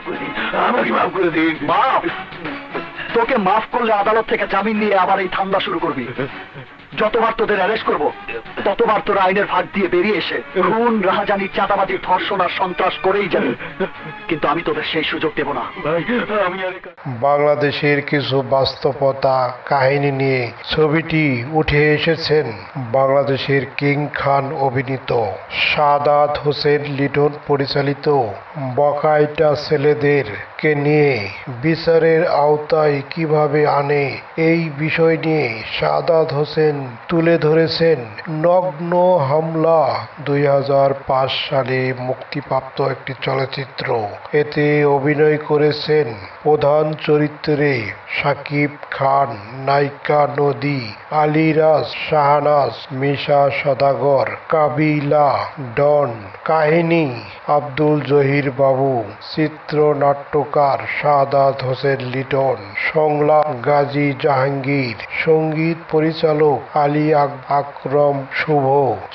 করে দিন, আমাকে মাফ করে দিন। মাফ? তোকে মাফ করলে আদালত থেকে জামিন নিয়ে আবার এই ধান্দা শুরু করবি। যতবার তোদের অ্যারেস্ট করবো ততবার তোর আইনের ভাগ দিয়ে বেরিয়ে এসে খুন, রাহাজানি, চাঁদাবাজি, ধর্ষণ আর সন্ত্রাস করেই যাবে। কিন্তু আমি তোদের সেই সুযোগ দেব না। ভাই, আমি আর বাংলাদেশের কিছু বাস্তবতা কাহিনী নিয়ে ছবিটি উঠে এসেছেন বাংলাদেশের কিং খান অভিনীত, সাদাত হোসেন লিটন পরিচালিত বকাইটা ছেলেদেরকে নিয়ে বিচারের আওতায় কিভাবে আনে এই বিষয় নিয়ে সাদাত হোসেন তুলে ধরেছেন নগ্ন হামলা 2005 সালে মুক্তিপ্রাপ্ত একটি চলচ্চিত্র। এতে অভিনয় করেছেন প্রধান চরিত্রে শাকিব খান, নায়িকা নদী, আলিরাজ, শাহনাজ, মিশা সদাগর, কাবিলা, ডন। কাহিনী আব্দুল জহির বাবু, চিত্রনাট্যকার সাদাত হোসেন লিটন, সংলাপ গাজী জাহাঙ্গীর, সঙ্গীত পরিচালক আলী আকরম শুভ।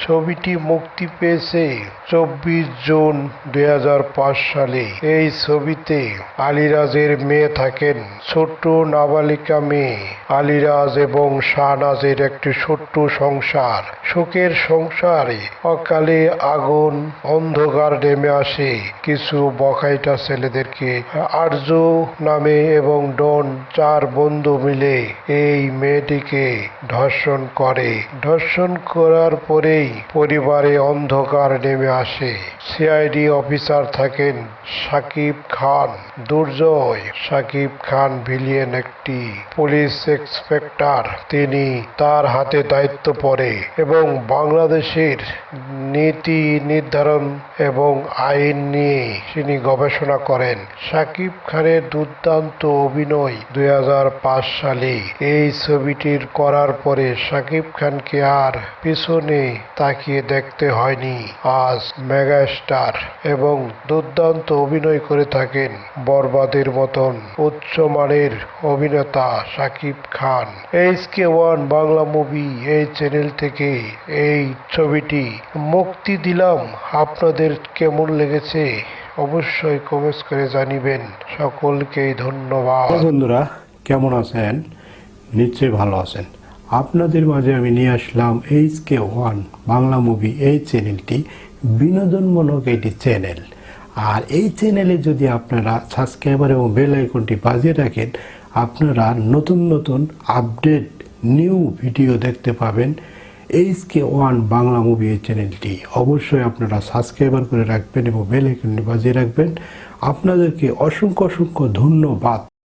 ছবিটি মুক্তি পেয়েছে 24 জুন 2005 সালে। এই ছবিতে আলিরাজের মেয়ে থাকেন ছোট্ট নাবালিকা মেয়ে। আলিরাজ এবং শাহনাজের একটি ছোট্ট সংসার। সুখের সংসারে অকালে আগুন, অন্ধকার নেমে আসে কিছু বকাইটা ছেলেদেরকে। আর্য নামে এবং ডন, 4 বন্ধু মিলে এই মেয়েটিকে ধর্ষণ করে। ধর্ষণ করার পরেই পরিবারে অন্ধকার নেমে আসে। সিআইডি অফিসার থাকেন শাকিব খান দুর্জয়। শাকিব খান ভিলিয়েন একটি পুলিশ ইন্সপেক্টর। তিনি তার হাতে দায়িত্ব পড়ে এবং বাংলাদেশের নীতি নির্ধারণ এবং আইন নিয়ে তিনি গবেষণা করেন। শাকিব খানের দুর্দান্ত অভিনয় 2005 সালে। এই ছবিটির করার পরে শাকিব খানকে আর পিছনে তাকিয়ে দেখতে হয়নি। আজ মেগাস্টার এবং দুর্দান্ত অভিনয় করে থাকেন বরবাদের মতন উচ্চমানের অভিনেতা শাকিব খান। HK1 বাংলা মুভি এই চ্যানেল থেকে এই ছবিটি মুক্তি দিলাম। আপনাদের কেমন লেগেছে অবশ্যই কমেন্টস করে জানিবেন। সকলকেই ধন্যবাদ। বন্ধুরা, কেমন আছেন? নিশ্চয়ই ভালো আছেন। আপনাদের মাঝে আমি নিয়ে আসলাম HK1 বাংলা মুভি। এই চ্যানেলটি বিনোদনমূলক একটি চ্যানেল। আর এই চ্যানেলে যদি আপনারা সাবস্ক্রাইবার এবং বেল আইকনটি বাজিয়ে রাখেন, আপনারা নতুন নতুন আপডেট নিউ ভিডিও দেখতে পাবেন। HK1 বাংলা মুভি এই চ্যানেলটি অবশ্যই আপনারা সাবস্ক্রাইবার করে রাখবেন এবং বেল আইকনটি বাজিয়ে রাখবেন। আপনাদেরকে অসংখ্য অসংখ্য ধন্যবাদ।